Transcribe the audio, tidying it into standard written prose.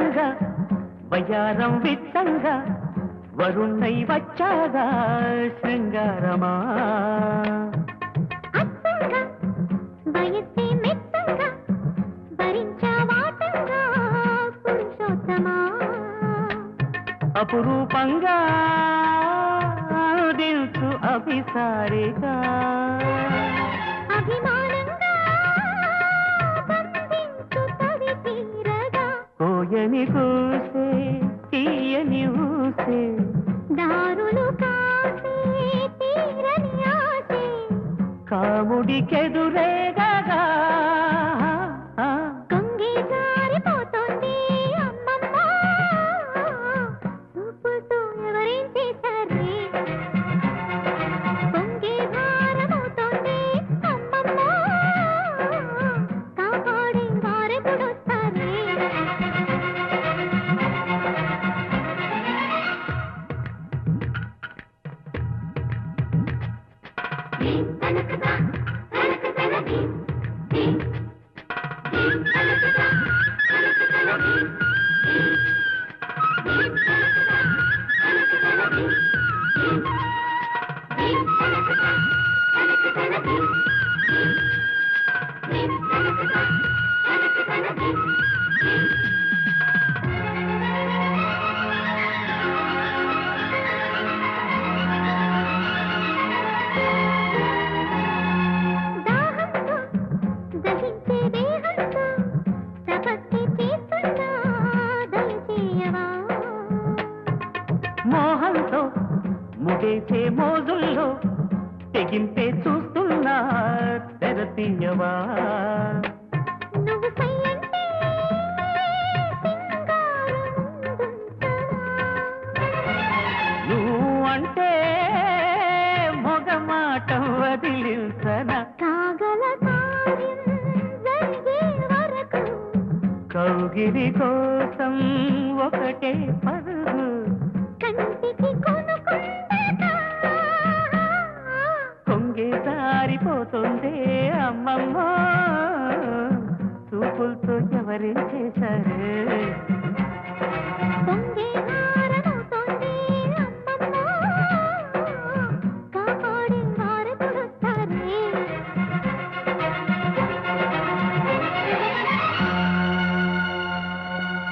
అచ్చంగా వయ్యారం విత్తంగా వరుణై వచ్చాగా శృంగారమా అచ్చంగా వయస్సే మెత్తంగా భరించావాటంగా పురుషోత్తమా అపురూపంగా దిల్సు అభిసారిగా అభిమానంగా బంధించు తవి తీరగా కోయని కూసే తీయని ఊసే దారులు కాసే తీరని ఆసే కాముడికెదురేగా కొంగి జారిపోతోంది అమ్మమ్మ చూపుతో ఎవరేం చేశారే కొంగి భారమవుతోంది అమ్మమ్మ కాపాడే వారెప్పుడొస్తారే దాహంతో దహించే దేహంతో తపస్సు చేస్తున్నా దయచేయవా మోహంతో ముడేసే మోజుల్లో తెగింపే చూస్తున్నా తెరతీయవా నువ్వు సై అంటే సింగారం ముందుంచనా నువ్వు అంటే మొగమాటం వదిలించన కాగల కార్యం జరిగే వరకు కౌగిలి కోసం ఒకటే పరుగు కంటికి కొనుకుంటా కొంగే జారిపోతుందే అమ్మమ్మ చూపులతో ఎవరేం చేశారే